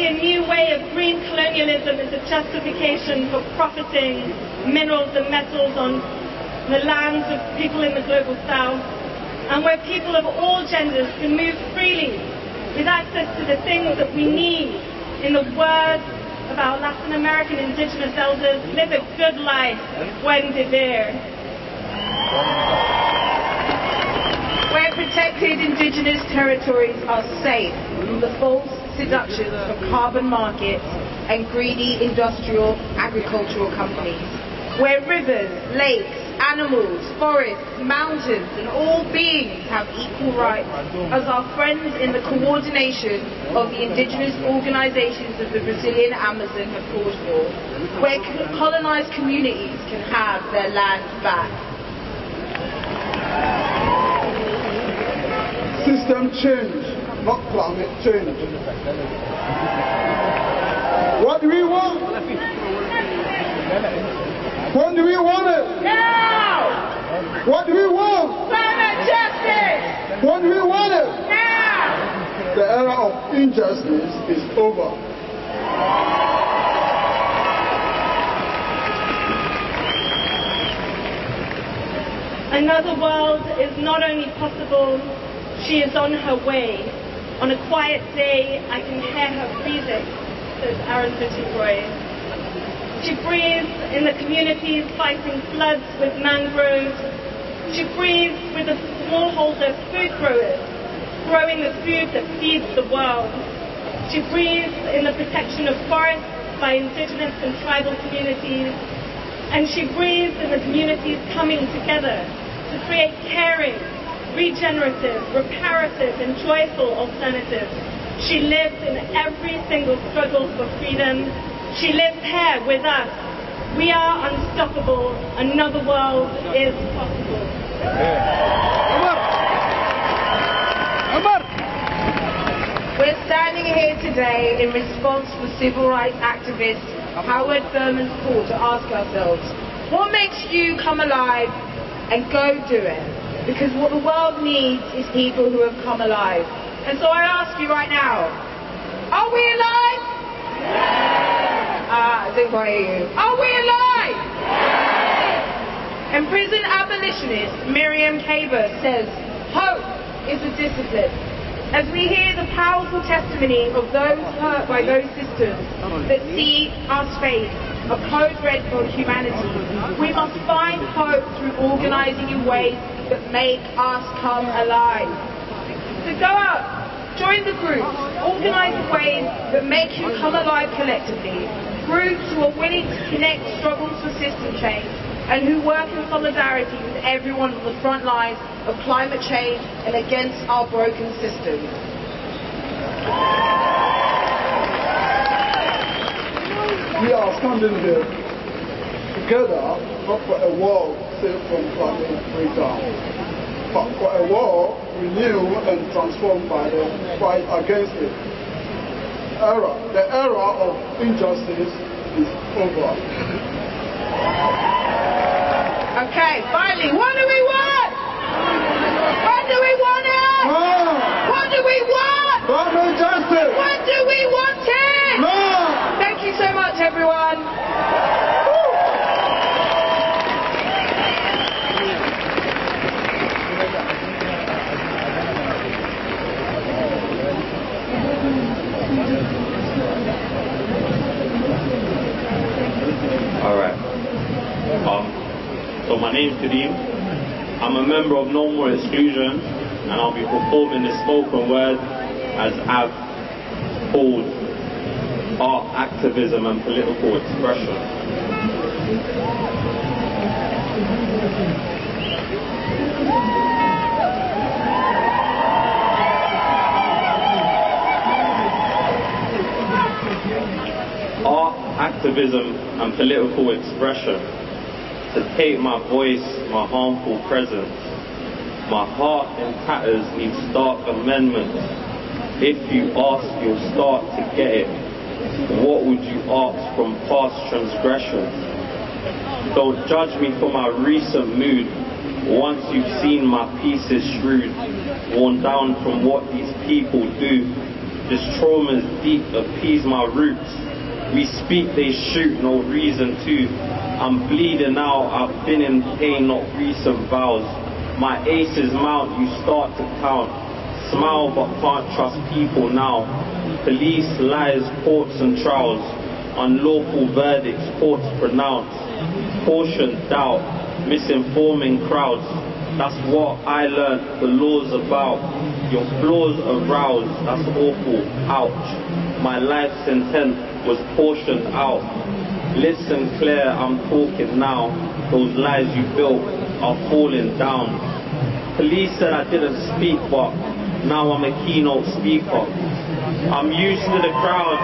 a new way of green colonialism as a justification for profiting minerals and metals on the lands of people in the global south, and where people of all genders can move freely with access to the things that we need. In the words of our Latin American indigenous elders, live a good life, buen vivir. Where protected indigenous territories are safe from the false seductions of carbon markets and greedy industrial agricultural companies. Where rivers, lakes, animals, forests, mountains and all beings have equal rights, as our friends in the coordination of the indigenous organizations of the Brazilian Amazon have called for. Where colonized communities can have their land back. System change, not climate change. What do we want? When do we want it? Now! What do we want? Climate justice! When do we want it? Now! The era of injustice is over. Another world is not only possible, she is on her way. On a quiet day, I can hear her breathing, says Arundhati Roy. She breathes in the communities fighting floods with mangroves. She breathes with the smallholder food growers, growing the food that feeds the world. She breathes in the protection of forests by indigenous and tribal communities. And she breathes in the communities coming together to create caring, regenerative, reparative, and joyful alternatives. She lives in every single struggle for freedom. She lives here with us. We are unstoppable. Another world is possible. We're standing here today in response to the civil rights activist Howard Thurman's call to ask ourselves, what makes you come alive and go do it? Because what the world needs is people who have come alive. And so I ask you right now, are we alive? I think I hear you. Are we alive? And prison abolitionist Miriam Kaber says, hope is a discipline. As we hear the powerful testimony of those hurt by those systems that see us face a code red for humanity, we must find hope through organising in ways that make us come alive. So go out, join the groups, organise in ways that make you come alive collectively. Groups who are willing to connect struggles for system change and who work in solidarity with everyone on the front lines of climate change and against our broken systems. We are standing here together, not for a world safe from climate breakdown, but for a world renewed and transformed by the fight against it. The era of injustice is over. Okay, finally, what do we want? When do we want it? No! What do we want? Climate justice! When do we want it? No! Thank you so much, everyone. Alright. So my name's Kadeem. I'm a member of No More Exclusion, and I'll be performing the spoken word as I've called art, activism and political expression. Art, activism and political expression. To take my voice, my harmful presence. My heart in tatters needs stark amendment. If you ask, you'll start to get it. What would you ask from past transgressions? Don't judge me for my recent mood. Once you've seen my pieces shrewd, worn down from what these people do. This trauma's deep, appease my roots. We speak, they shoot, no reason to. I'm bleeding out, I've been in pain, not recent vows. My aces mount, you start to count. Smile but can't trust people now. Police, lies, courts and trials. Unlawful verdicts, courts pronounce. Caution, doubt, misinforming crowds. That's what I learned the law's about. Your flaws aroused, that's awful, ouch. My life's intent was portioned out. Listen clear, I'm talking now. Those lies you built are falling down. Police said I didn't speak, but now I'm a keynote speaker. I'm used to the crowd.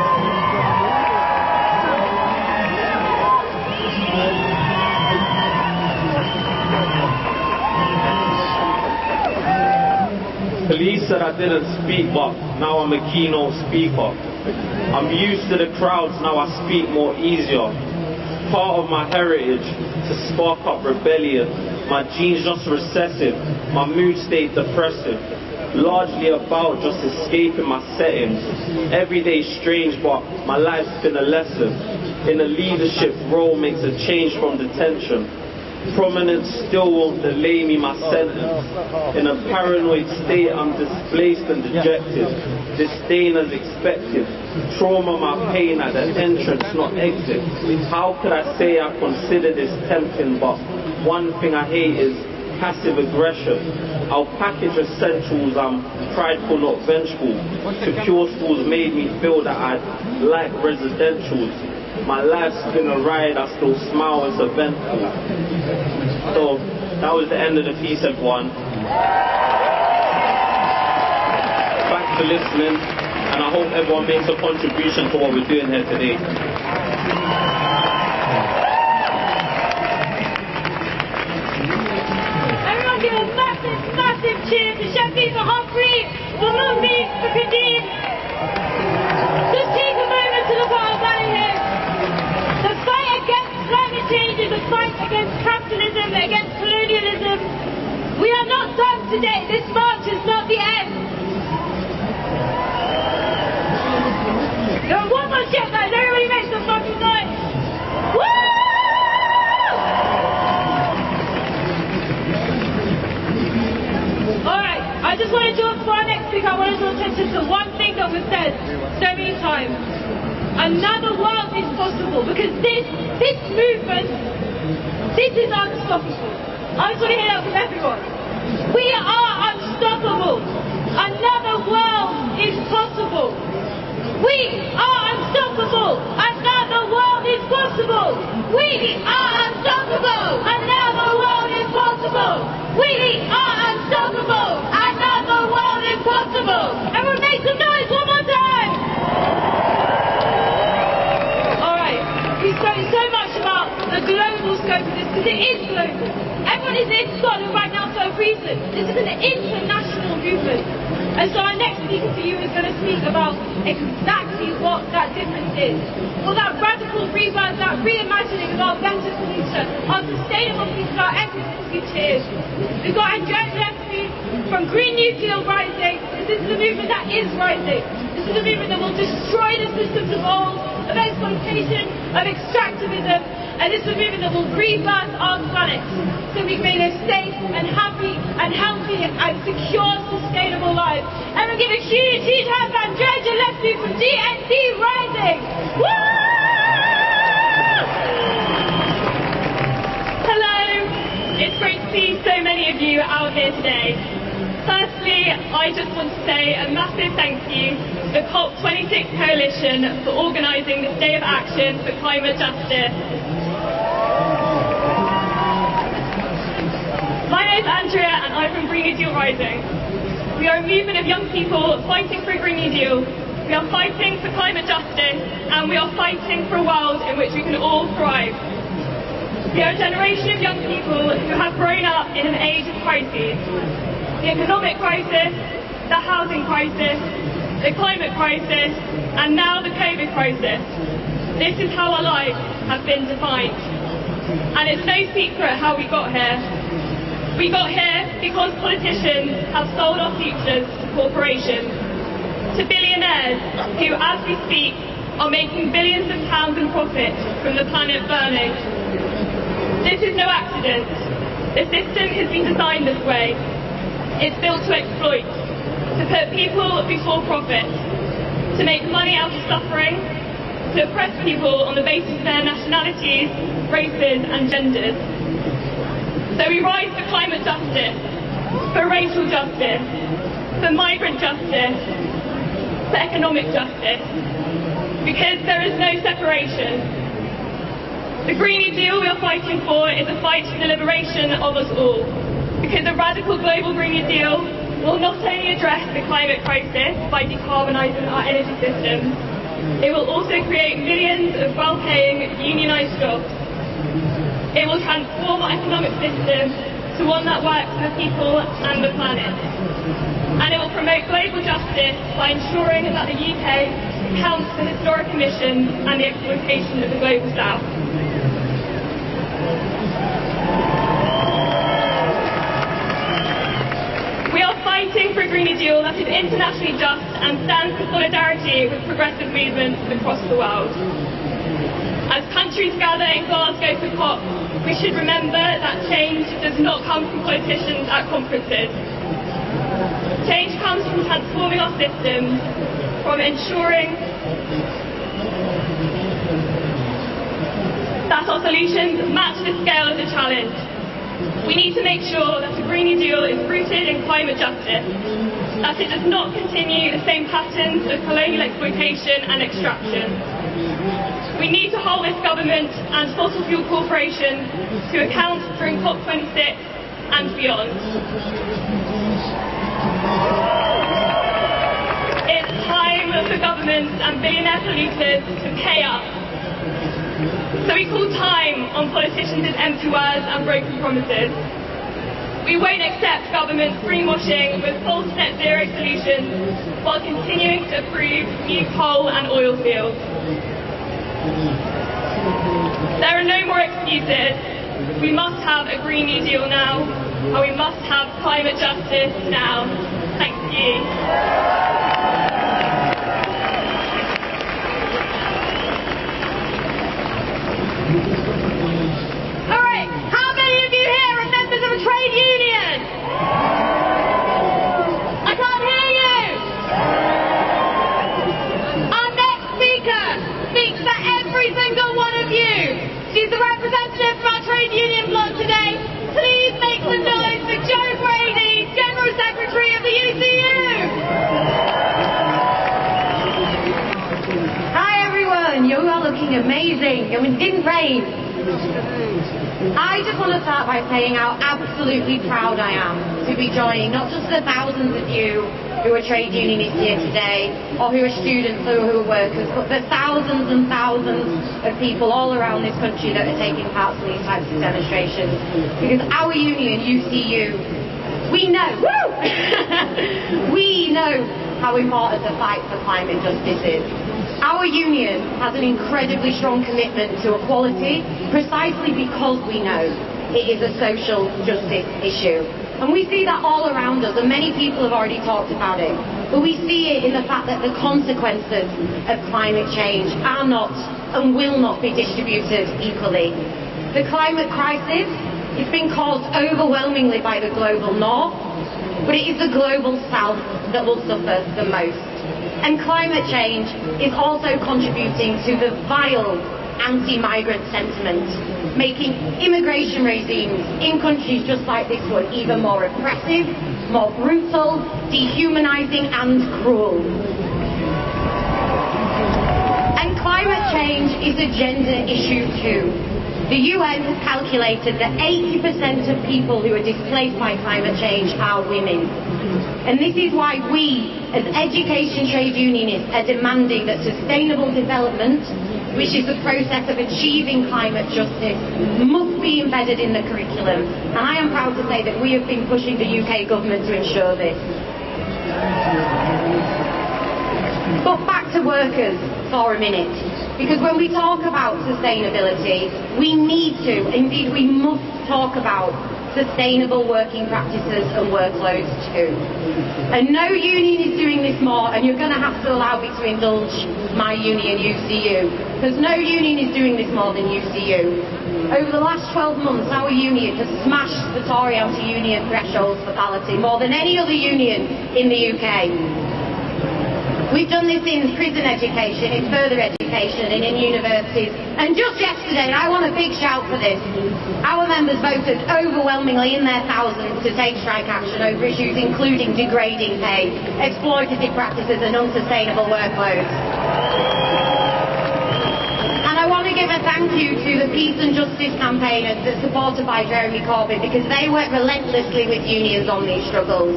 Police said I didn't speak, but now I'm a keynote speaker. I'm used to the crowds, now I speak more easier. Part of my heritage to spark up rebellion. My genes just recessive, my mood state depressive. Largely about just escaping my settings. Every day strange, but my life's been a lesson. In a leadership role makes a change from detention. Prominence still won't delay me my sentence. In a paranoid state I'm displaced and dejected. Disdain as expected. Trauma my pain at the entrance, not exit. How could I say I consider this tempting, but one thing I hate is passive aggression. I'll package essentials, I'm prideful not vengeful. Secure schools made me feel that I'd like residentials. My life's been a ride, I still smile, it's eventful. So, that was the end of the piece, everyone. Thanks for listening, and I hope everyone makes a contribution to what we're doing here today. Everyone give a massive, massive cheer to Shafiq for Humphrey, for Mumbi, for Kadeem. Just take a moment to look at our valley here. The fight against climate change is a fight against capitalism, against colonialism. We are not done today. This march is not the end. There one more check, guys. Everybody make some fucking noise. Woo! Alright, I just want to draw for our next speaker. I want to draw attention to one thing that was said so many times. Another world is possible, because this movement, this is unstoppable. I just want to hear that from everyone. We are unstoppable. Another world is possible. We are unstoppable. Another world is possible. We are unstoppable. Another world is possible. We are unstoppable. Another world is possible. Everyone make some noise one more time. We spoke so much about the global scope of this, because it is global. Everyone is in Scotland right now for a reason. This is an international movement. And so our next speaker for you is going to speak about exactly what that difference is. Well, that radical rebirth, that reimagining of our better future, our sustainable future, our equitable future is. We've got Andrea Gillespie from Green New Deal rising. This is a movement that is rising. This is a movement that will destroy the systems of old, of exploitation, of extractivism, and this is a movement that will rebirth our planet so we can live safe and happy and healthy and secure, sustainable lives. And we'll give a huge, huge hand to Andrea Gillespie from GND Rising. Woo! Hello, it's great to see so many of you out here today. Firstly, I just want to say a massive thank you to the COP26 Coalition for organising this day of action for climate justice. My name is Andrea and I'm from Green New Deal Rising. We are a movement of young people fighting for a Green New Deal. We are fighting for climate justice, and we are fighting for a world in which we can all thrive. We are a generation of young people who have grown up in an age of crises. The economic crisis, the housing crisis, the climate crisis, and now the COVID crisis. This is how our lives have been defined. And it's no secret how we got here. We got here because politicians have sold our futures to corporations. to billionaires who, as we speak, are making billions of pounds in profit from the planet burning. This is no accident. The system has been designed this way. It's built to exploit, to put people before profit, to make money out of suffering, to oppress people on the basis of their nationalities, races and genders. So we rise for climate justice, for racial justice, for migrant justice, for economic justice, because there is no separation. The Green New Deal we are fighting for is a fight for the liberation of us all, because a radical global Green New Deal will not only address the climate crisis by decarbonising our energy systems, it will also create millions of well-paying unionised jobs. It will transform our economic system to one that works for the people and the planet. And it will promote global justice by ensuring that the UK counts for historic emissions and the exploitation of the global south. We are fighting for a Green New Deal that is internationally just and stands for solidarity with progressive movements across the world. As countries gather in Glasgow for COP, we should remember that change does not come from politicians at conferences. Change comes from transforming our systems, from ensuring that our solutions match the scale of the challenge. We need to make sure that the Green New Deal is rooted in climate justice, that it does not continue the same patterns of colonial exploitation and extraction. We need to hold this government and fossil fuel corporations to account during COP26 and beyond. It's time for governments and billionaire polluters to pay up. So we call time on politicians' empty words and broken promises. We won't accept governments greenwashing with false net zero solutions while continuing to approve new coal and oil fields. There are no more excuses. We must have a Green New Deal now, and we must have climate justice now. Thank you. Alright, how many of you here are members of a trade union? I can't hear you! Our next speaker speaks for every single one of you. She's the representative from our trade union bloc today. Please make some noise for Jo Brady, General Secretary of the UCU. Hi everyone, you are looking amazing. I mean, it didn't rain. I just want to start by saying how absolutely proud I am to be joining not just the thousands of you who are trade unionists here today, or who are students or who are workers, but the thousands and thousands of people all around this country that are taking part in these types of demonstrations. Because our union, UCU, we know, we know how important the fight for climate justice is. Our union has an incredibly strong commitment to equality precisely because we know it is a social justice issue. And we see that all around us, and many people have already talked about it, but we see it in the fact that the consequences of climate change are not and will not be distributed equally. The climate crisis is being caused overwhelmingly by the global north, but it is the global south that will suffer the most. And climate change is also contributing to the vile anti-migrant sentiment, making immigration regimes in countries just like this one even more oppressive, more brutal, dehumanizing and cruel. And climate change is a gender issue too. The UN has calculated that 80% of people who are displaced by climate change are women. And this is why we, as education trade unionists, are demanding that sustainable development, which is the process of achieving climate justice, must be embedded in the curriculum. And I am proud to say that we have been pushing the UK government to ensure this. But back to workers for a minute. Because when we talk about sustainability, we need to, indeed we must talk about sustainable working practices and workloads too. And no union is doing this more, and you're going to have to allow me to indulge my union, UCU, because no union is doing this more than UCU. Over the last 12 months, our union has smashed the Tory anti-union thresholds for balloting more than any other union in the UK. We've done this in prison education, in further education and in universities. And just yesterday, I want a big shout for this. Our members voted overwhelmingly in their thousands to take strike action over issues including degrading pay, exploitative practices and unsustainable workloads. And I want to give a thank you to the Peace and Justice campaigners that supported by Jeremy Corbyn, because they work relentlessly with unions on these struggles.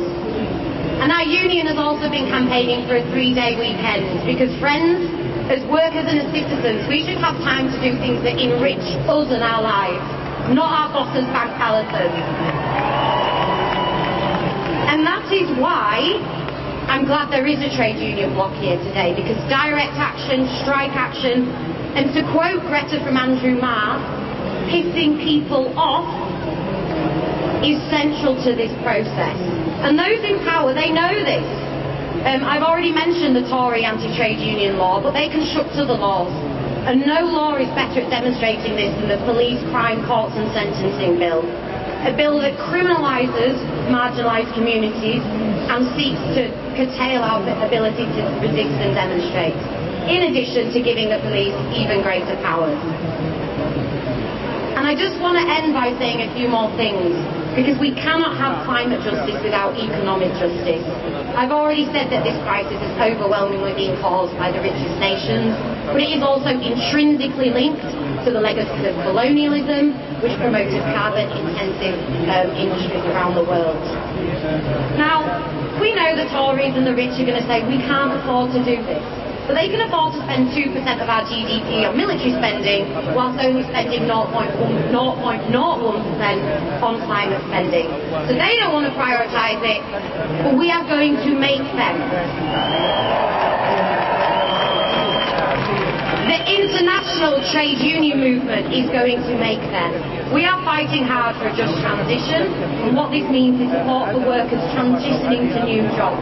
And our union has also been campaigning for a 3-day weekend, because friends, as workers and as citizens, we should have time to do things that enrich us and our lives, not our bosses' bank balances. And that is why I'm glad there is a trade union bloc here today, because direct action, strike action, and to quote Greta from Andrew Marr, pissing people off is central to this process. And those in power, they know this. I've already mentioned the Tory anti-trade union law, but they construct other laws. And no law is better at demonstrating this than the Police, Crime, Courts and Sentencing Bill. A bill that criminalises marginalised communities and seeks to curtail our ability to resist and demonstrate, in addition to giving the police even greater powers. And I just want to end by saying a few more things, because we cannot have climate justice without economic justice. I've already said that this crisis is overwhelmingly being caused by the richest nations, but it is also intrinsically linked to the legacies of colonialism, which promoted carbon-intensive industries around the world. Now, we know the Tories and the rich are going to say we can't afford to do this. But they can afford to spend 2% of our GDP on military spending, whilst only spending 0.01% on climate spending. So they don't want to prioritise it, but we are going to make them. The international trade union movement is going to make them. We are fighting hard for a just transition, and what this means is support for workers transitioning to new jobs.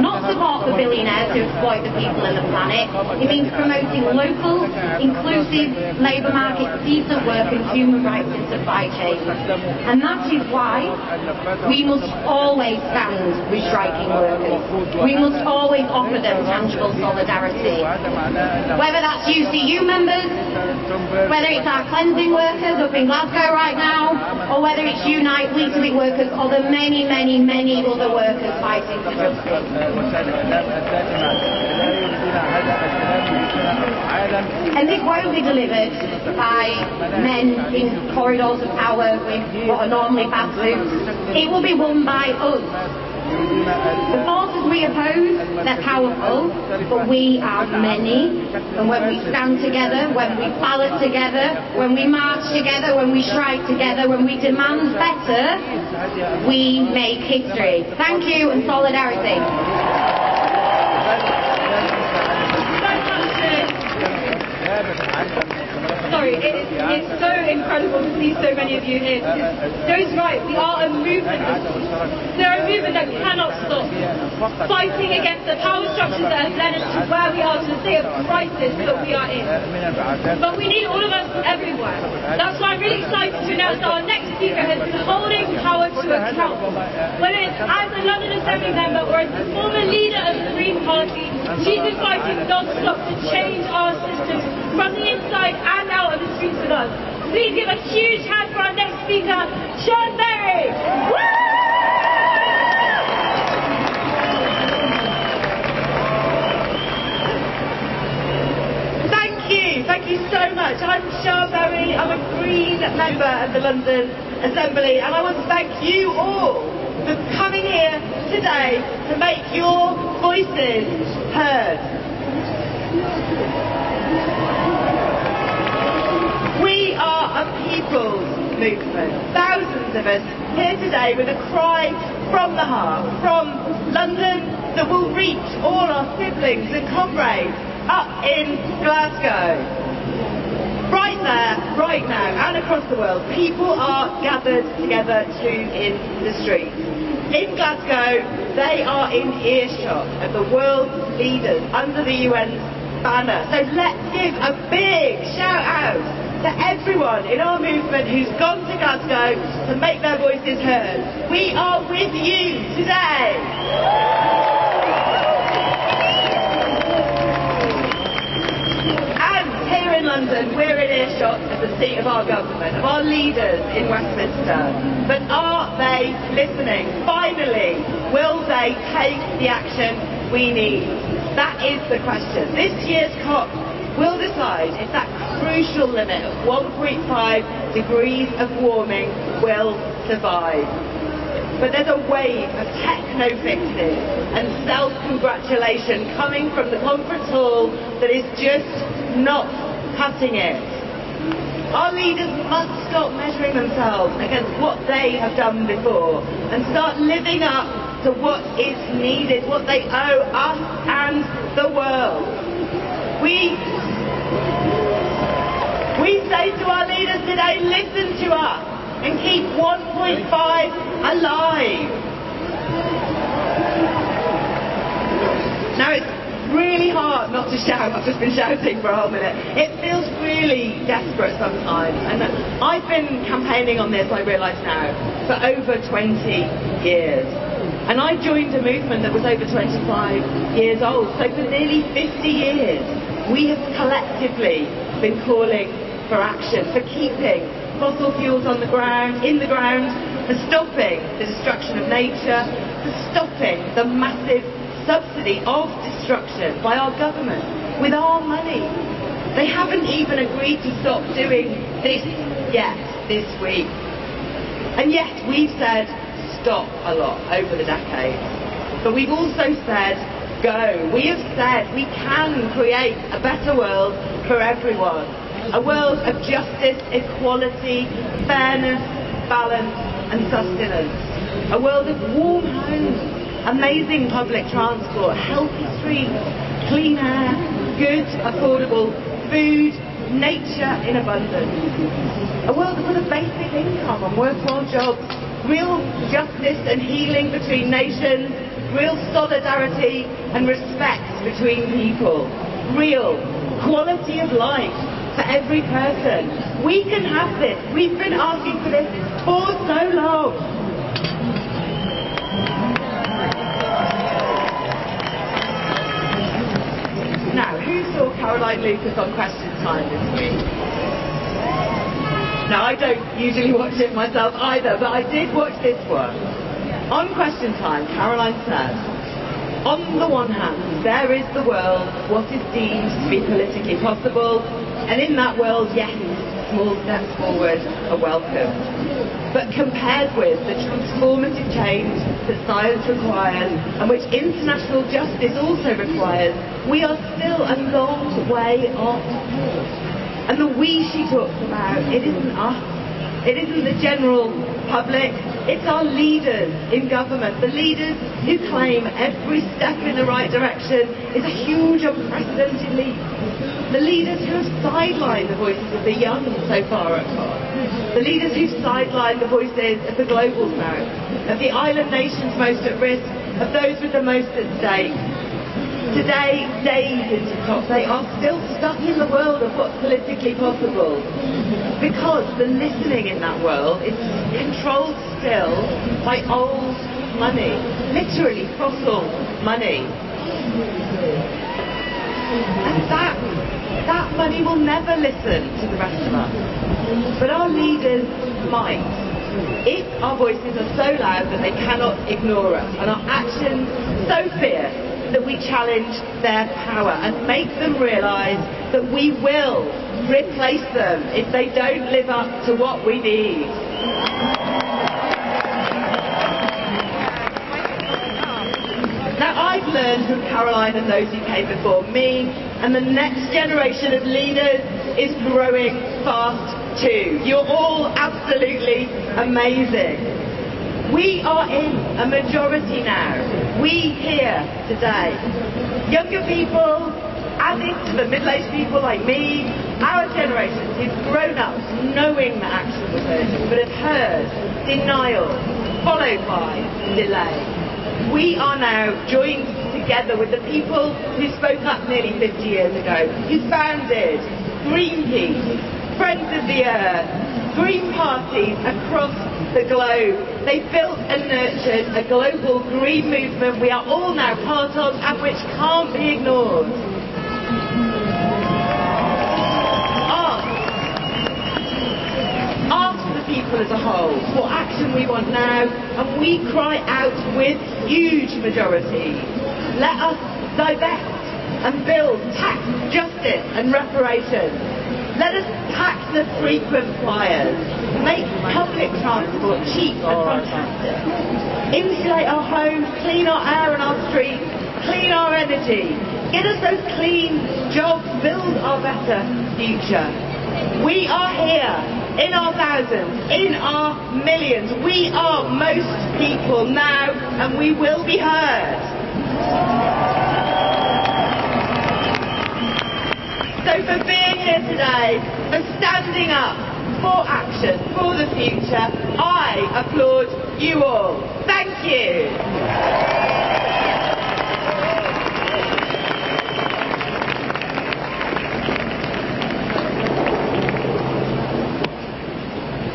Not support for billionaires who exploit the people and the planet. It means promoting local, inclusive labour markets, decent work and human rights in supply chains. And that is why we must always stand with striking workers. We must always offer them tangible solidarity. Whether that's UCU members, whether it's our cleansing workers up in Glasgow right now, or whether it's Unite, Weekly workers, or the many, many, many other workers fighting for justice. And this won't be delivered by men in corridors of power with what are normally bad suits. It will be won by us. The forces we oppose, they're powerful, but we are many. And when we stand together, when we ballot together, when we march together, when we strike together, when we demand better, we make history. Thank you and solidarity. Sorry, it's so incredible to see so many of you here. Joe's right, we are a movement. They're a movement that cannot stop fighting against the power structures that have led us to where we are, to the state of crisis that we are in. But we need all of us everywhere. That's why I'm really excited to announce that our next speaker has been holding power to account. Whether it's as a London Assembly member or as the former leader of the Green Party, she's been fighting non-stop to change our systems from the inside and out of the streets with us. Please give a huge hand for our next speaker, Sean Berry. Thank you so much. I'm Sean Berry. I'm a Green member of the London Assembly, and I want to thank you all for coming here today to make your voices heard. We are a people's movement. Thousands of us here today with a cry from the heart, from London, that will reach all our siblings and comrades up in Glasgow. Right there, right right now and across the world, people are gathered together in the streets. In Glasgow, they are in earshot of the world's leaders under the UN's banner. So let's give a big shout out to everyone in our movement who's gone to Glasgow to make their voices heard. We are with you today. In London, we're in earshot of the seat of our government, of our leaders in Westminster. But are they listening? Finally, will they take the action we need? That is the question. This year's COP will decide if that crucial limit of 1.5 degrees of warming will survive. But there's a wave of techno-fixes and self-congratulation coming from the conference hall that is just not cutting it. Our leaders must stop measuring themselves against what they have done before and start living up to what is needed, what they owe us and the world. We say to our leaders today, listen to us and keep 1.5 alive. Now it's really hard not to shout. I've just been shouting for a whole minute. It feels really desperate sometimes, and I've been campaigning on this, I realise now, for over 20 years. And I joined a movement that was over 25 years old. So for nearly 50 years, we have collectively been calling for action, for keeping fossil fuels in the ground, for stopping the destruction of nature, for stopping the massive subsidy of destruction by our government with our money. They haven't even agreed to stop doing this yet this week. And yet we've said stop a lot over the decades. But we've also said go. We have said we can create a better world for everyone. A world of justice, equality, fairness, balance and sustenance. A world of warm homes, amazing public transport, healthy streets, clean air, good, affordable food, nature in abundance. A world with a basic income and worthwhile jobs, real justice and healing between nations, real solidarity and respect between people, real quality of life for every person. We can have this. We've been asking for this for so long. Now, who saw Caroline Lucas on Question Time this week? Now, I don't usually watch it myself either, but I did watch this one. On Question Time, Caroline said, on the one hand, there is the world, what is deemed to be politically possible, and in that world, yes, small steps forward are welcome. But compared with the transformative change that science requires, and which international justice also requires, we are still a long way off. And the we she talks about, it isn't us. It isn't the general public. It's our leaders in government, the leaders who claim every step in the right direction is a huge, unprecedented leap. The leaders who have sidelined the voices of the young so far at COP. The leaders who've sidelined the voices of the global south, of the island nations most at risk, of those with the most at stake. Today, days into COP, they are still stuck in the world of what's politically possible. Because the listening in that world is controlled still by old money, literally fossil money. And that money will never listen to the rest of us. But our leaders might, if our voices are so loud that they cannot ignore us, and our actions so fierce that we challenge their power and make them realise that we will replace them if they don't live up to what we need. Now, I've learned from Caroline and those who came before me, and the next generation of leaders is growing fast too. You're all absolutely amazing. We are in a majority now. We here today. Younger people added to the middle-aged people like me, our generation is grown up knowing that action was urgent, but have heard denial, followed by delay. We are now joined together with the people who spoke up nearly 50 years ago, who founded Greenpeace, Friends of the Earth, green parties across the globe. They built and nurtured a global green movement we are all now part of and which can't be ignored. Ask the people as a whole what action we want now, and we cry out with huge majority. Let us divest and build tax justice and reparations. Let us tax the frequent flyers, make public transport cheap and fantastic, insulate our homes, clean our air and our streets, clean our energy, get us those clean jobs, build our better future. We are here in our thousands, in our millions. We are most people now, and we will be heard. So for being here today, for standing up for action, for the future, I applaud you all. Thank you.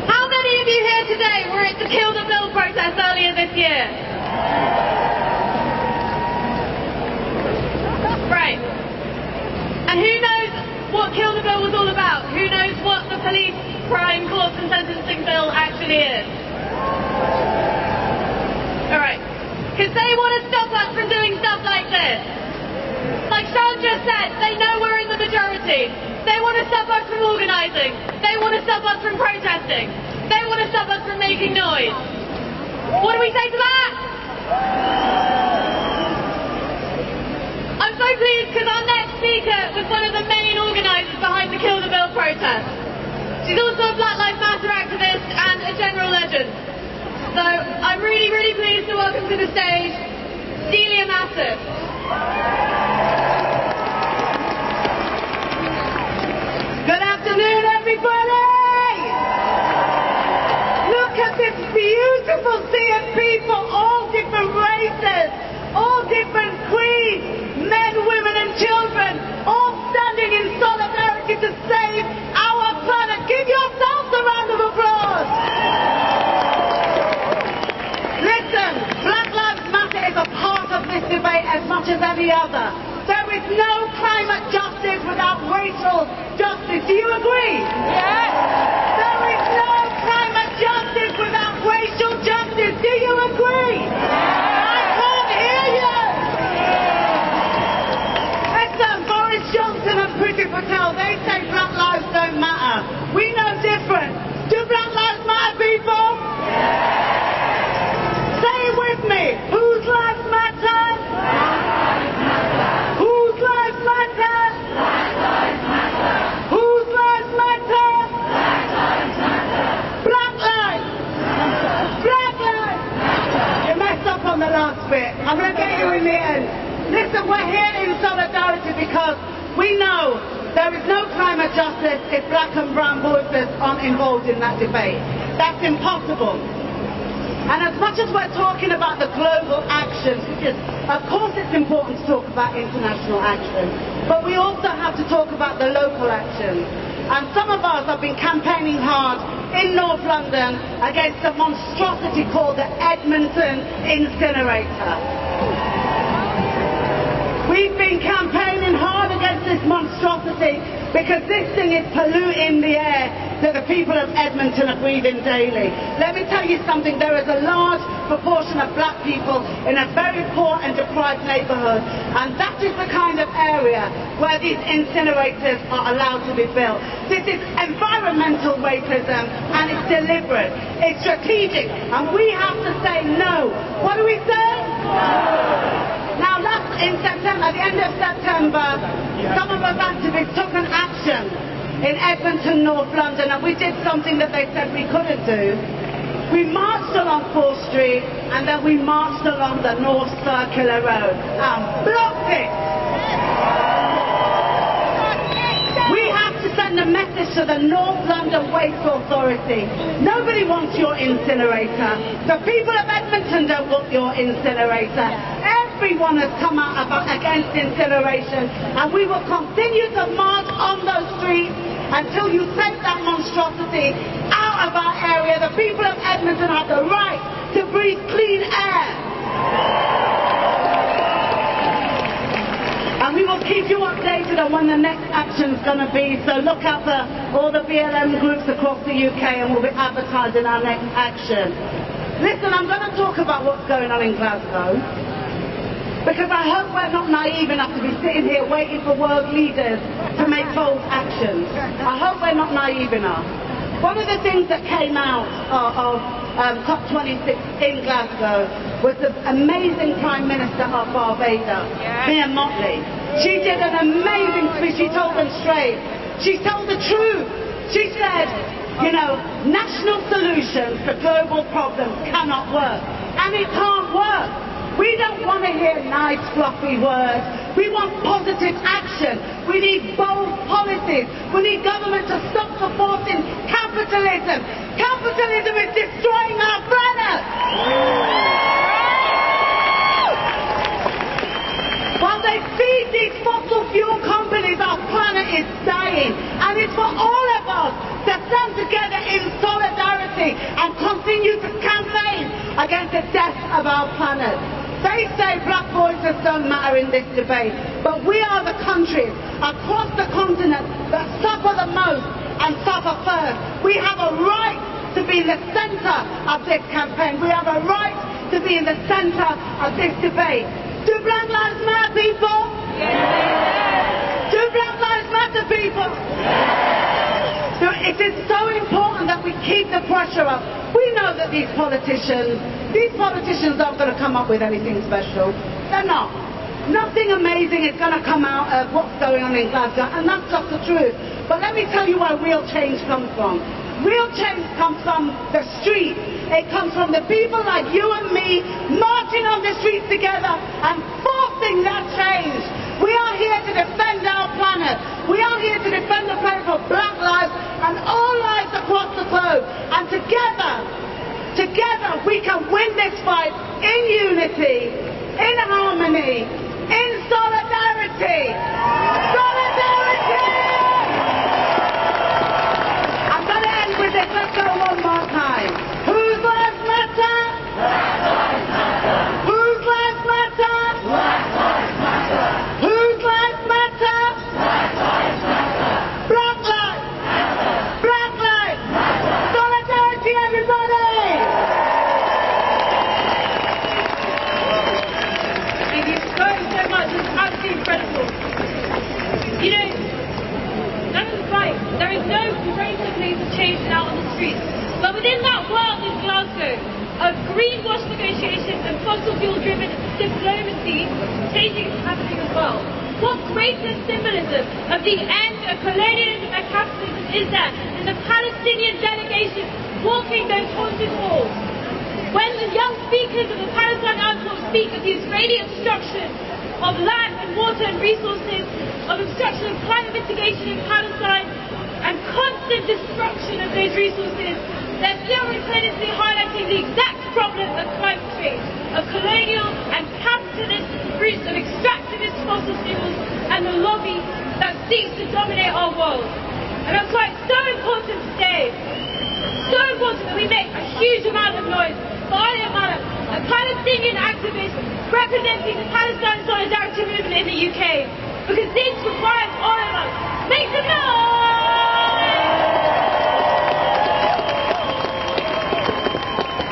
How many of you here today were at the Kill the Bill protest earlier this year? Right. And who knows what Kill the Bill was all about? Who knows what the police, crime, courts and sentencing bill actually is? Alright. Because they want to stop us from doing stuff like this. Like Sean just said, they know we're in the majority. They want to stop us from organising. They want to stop us from protesting. They want to stop us from making noise. What do we say to that? I'm so pleased because our next speaker was one of the main organisers behind the Kill the Bill protest. She's also a Black Lives Matter activist and a general legend. So I'm really, really pleased to welcome to the stage Delia Massive. Good afternoon, everybody! Look at this beautiful sea of people, all different races, all different creeds, men, women and children, all standing in solidarity to save our planet. Give yourselves a round of applause. Listen, Black Lives Matter is a part of this debate as much as any other. There is no climate justice without racial justice. Do you agree? Yes. There is no climate justice without racial justice. Do you agree? Yes. I can't hear you. Listen, Boris Johnson and Priti Patel, they say Black lives don't matter. We know different. Do Black lives matter, people? Yes. Say it with me. Whose lives matter? I'm going to get you in the end. Listen, we're here in solidarity because we know there is no climate justice if black and brown voices aren't involved in that debate. That's impossible. And as much as we're talking about the global actions, because of course it's important to talk about international action, but we also have to talk about the local actions. And some of us have been campaigning hard in North London against a monstrosity called the Edmonton incinerator. We've been campaigning hard against this monstrosity because this thing is polluting the air that the people of Edmonton are breathing daily. Let me tell you something, there is a large proportion of black people in a very poor and deprived neighbourhood, and that is the kind of area where these incinerators are allowed to be built. This is environmental racism, and it's deliberate, it's strategic, and we have to say no. What do we say? No. Now, in September, at the end of September, some of us activists took an action in Edmonton, North London, and we did something that they said we couldn't do. We marched along 4th Street, and then we marched along the North Circular Road and blocked it. message to the North London Waste Authority. Nobody wants your incinerator. The people of Edmonton don't want your incinerator. Everyone has come out against incineration, and we will continue to march on those streets until you take that monstrosity out of our area. The people of Edmonton have the right to breathe clean air. And we will keep you updated on when the next action is going to be. So look out for all the BLM groups across the UK, and we'll be advertising our next action. Listen, I'm going to talk about what's going on in Glasgow, because I hope we're not naive enough to be sitting here waiting for world leaders to make bold actions. I hope we're not naive enough. One of the things that came out of COP26 in Glasgow was the amazing Prime Minister of Barbados, Mia Mottley. She did an amazing speech. She told them straight. She told the truth. She said, you know, national solutions to global problems cannot work. And it can't work. We don't want to hear nice, fluffy words. We want positive action. We need bold policies. We need government to stop supporting capitalism. Capitalism is destroying our planet. While they feed these fossil fuel companies, our planet is dying. And it's for all of us to stand together in solidarity and continue to campaign against the death of our planet. They say black voices don't matter in this debate, but we are the countries across the continent that suffer the most and suffer first. We have a right to be in the centre of this campaign. We have a right to be in the centre of this debate. Do Black Lives Matter, people? Yes. Do Black Lives Matter, people? Yes. So it is so important that we keep the pressure up. We know that these politicians aren't going to come up with anything special. They're not. Nothing amazing is going to come out of what's going on in Glasgow, and that's just the truth. But let me tell you where real change comes from. Real change comes from the streets. It comes from the people like you and me marching on the streets together and forcing that change. We are here to defend our planet. We are here to defend the planet for black lives and all lives across the globe. And together we can win this fight in unity, in harmony, in solidarity. Solidarity! I'm going to end with this. Let's go one more time. Whose lives matter? Black lives matter. Whose lives matter? Black lives matter. Whose lives matter? Black lives matter. Black lives matter. Black lives matter. Solidarity, everybody! Thank you so much. It's absolutely incredible. You know, that is right. There is no greater place of change than out on the streets. But within that world in Glasgow of greenwash negotiations and fossil fuel-driven diplomacy, changing is happening as well. What greater symbolism of the end of colonialism and capitalism is there than the Palestinian delegation walking those haunted halls? When the young speakers of the Palestine Council speak of the Israeli obstruction of land and water and resources, of obstruction of climate mitigation in Palestine, and constant destruction of those resources, they're simultaneously highlighting the exact problem of climate change, of colonial and capitalist roots of extractivist fossil fuels and the lobby that seeks to dominate our world. And that's why it's so important today, so important that we make a huge amount of noise. Alia Malak, a Palestinian activist representing the Palestine Solidarity Movement in the UK, because this requires all of us. Make some noise!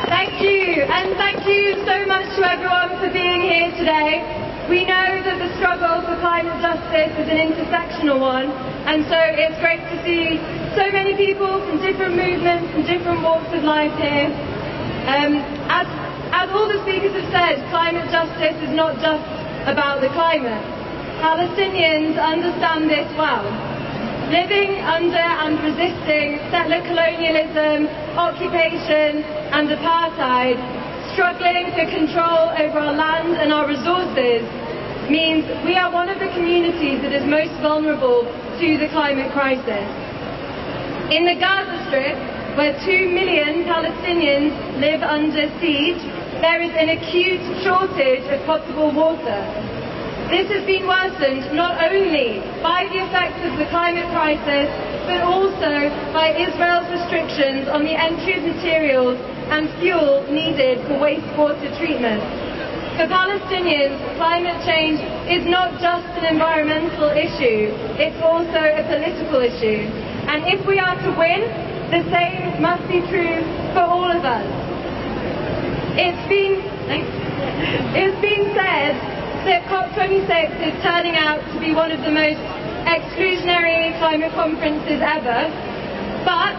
Thank you, and thank you so much to everyone for being here today. We know that the struggle for climate justice is an intersectional one, and so it's great to see so many people from different movements and different walks of life here. As all the speakers have said, climate justice is not just about the climate. Palestinians understand this well. Living under and resisting settler colonialism, occupation and apartheid, struggling for control over our land and our resources, means we are one of the communities that is most vulnerable to the climate crisis. In the Gaza Strip, where 2 million Palestinians live under siege, there is an acute shortage of potable water. This has been worsened not only by the effects of the climate crisis, but also by Israel's restrictions on the entry of materials and fuel needed for wastewater treatment. For Palestinians, climate change is not just an environmental issue, it's also a political issue. And if we are to win, the same must be true for all of us. It's been said that COP26 is turning out to be one of the most exclusionary climate conferences ever, but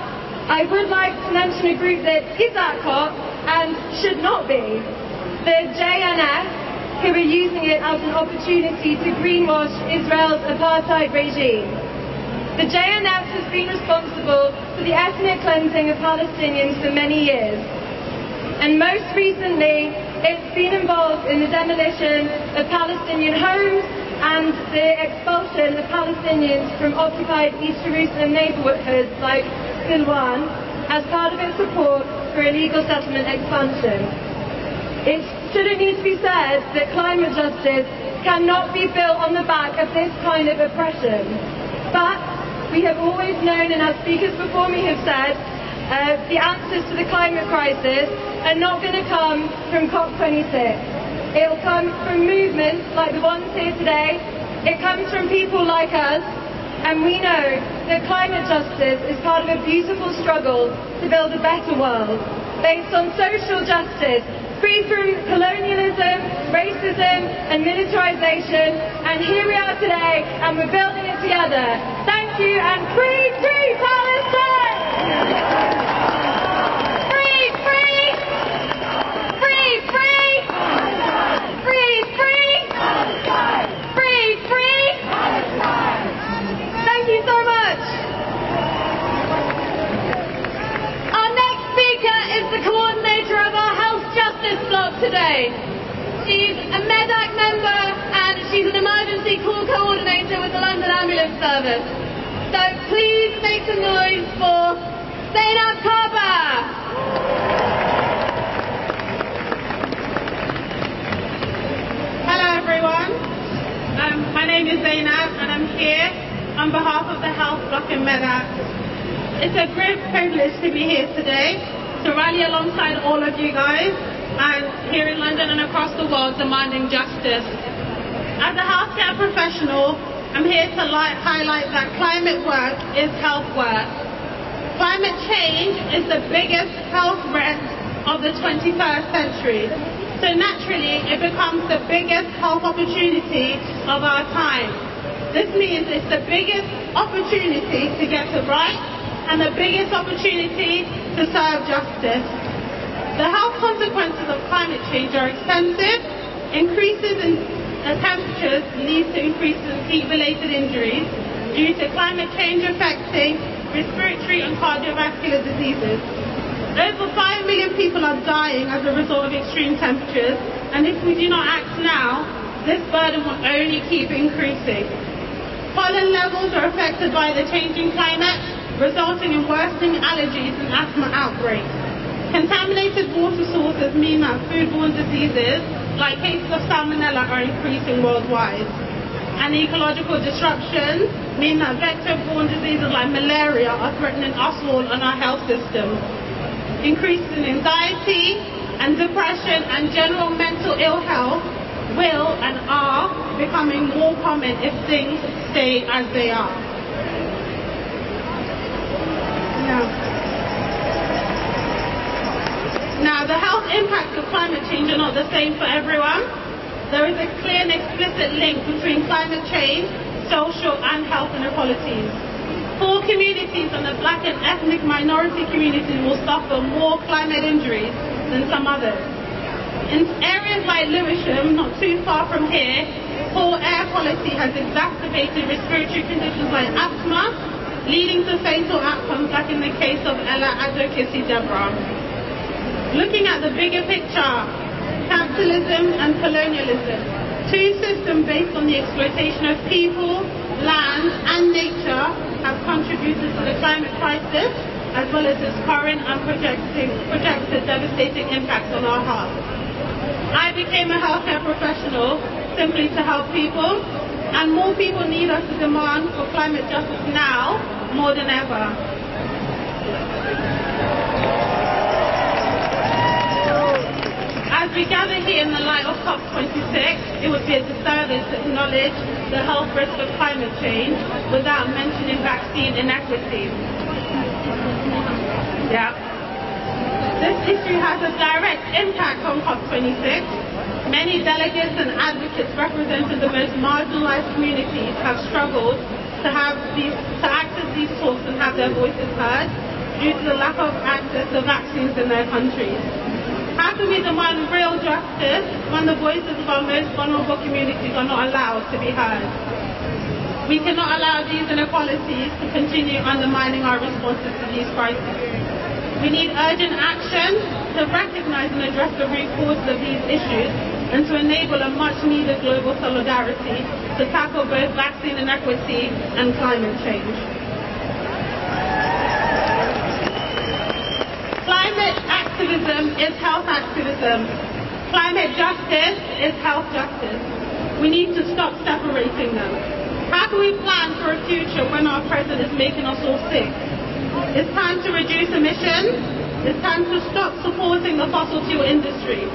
I would like to mention a group that is at COP and should not be. The JNF, who are using it as an opportunity to greenwash Israel's apartheid regime. The JNF has been responsible for the ethnic cleansing of Palestinians for many years. And most recently, it's been involved in the demolition of Palestinian homes and the expulsion of Palestinians from occupied East Jerusalem neighborhoods like Silwan as part of its support for illegal settlement expansion. It shouldn't need to be said that climate justice cannot be built on the back of this kind of oppression. But we have always known, and as speakers before me have said, the answers to the climate crisis are not going to come from COP26. It will come from movements like the ones here today. It comes from people like us, and we know that climate justice is part of a beautiful struggle to build a better world, based on social justice, free from colonialism, racism, and militarization. And here we are today, and we're building it together. Thank you, and free, free Palestine! Free, free! Free, free! Free, free! Free, free! Thank you so much. Our next speaker is the coordinator of our Health Justice Block today. She's a MEDAC member and she's an emergency call coordinator with the London Ambulance Service. So please make some noise for Zainab Kaba. Hello everyone. My name is Zainab and I'm here on behalf of the Health Block in MEDAC. It's a great privilege to be here today to rally alongside all of you guys and here in London and across the world demanding justice. As a healthcare professional, I'm here to highlight that climate work is health work. Climate change is the biggest health threat of the 21st century. So naturally, it becomes the biggest health opportunity of our time. This means it's the biggest opportunity to get it right and the biggest opportunity to serve justice. The health consequences of climate change are extensive. Increases in temperatures lead to increases in heat-related injuries due to climate change affecting respiratory and cardiovascular diseases. Over 5 million people are dying as a result of extreme temperatures, and if we do not act now, this burden will only keep increasing. Pollen levels are affected by the changing climate, resulting in worsening allergies and asthma outbreaks. Contaminated water sources mean that foodborne diseases like cases of salmonella are increasing worldwide. And ecological disruptions mean that vector-borne diseases like malaria are threatening us all and our health systems. Increases in anxiety and depression and general mental ill health will and are becoming more common if things stay as they are. Now, the health impacts of climate change are not the same for everyone. There is a clear and explicit link between climate change, social and health inequalities. Poor communities and the black and ethnic minority communities will suffer more climate injuries than some others. In areas like Lewisham, not too far from here, poor air quality has exacerbated respiratory conditions like asthma, leading to fatal outcomes like in the case of Ella Advocacy Deborah. Looking at the bigger picture, capitalism and colonialism, two systems based on the exploitation of people, land and nature have contributed contributed to the climate crisis, as well as its current and projected devastating impacts on our health. I became a healthcare professional simply to help people, and more people need us to demand for climate justice now more than ever. As we gather here in the light of COP26, it would be a disservice to acknowledge the health risk of climate change without mentioning vaccine inequity. Yeah. This issue has a direct impact on COP26. Many delegates and advocates representing the most marginalized communities have struggled to access these talks and have their voices heard due to the lack of access to vaccines in their countries. How can we demand real justice when the voices of our most vulnerable communities are not allowed to be heard? We cannot allow these inequalities to continue undermining our responses to these crises. We need urgent action to recognize and address the root causes of these issues and to enable a much-needed global solidarity to tackle both vaccine inequity and climate change. Climate activism is health activism. Climate justice is health justice. We need to stop separating them. How can we plan for a future when our present is making us all sick? It's time to reduce emissions. It's time to stop supporting the fossil fuel industry.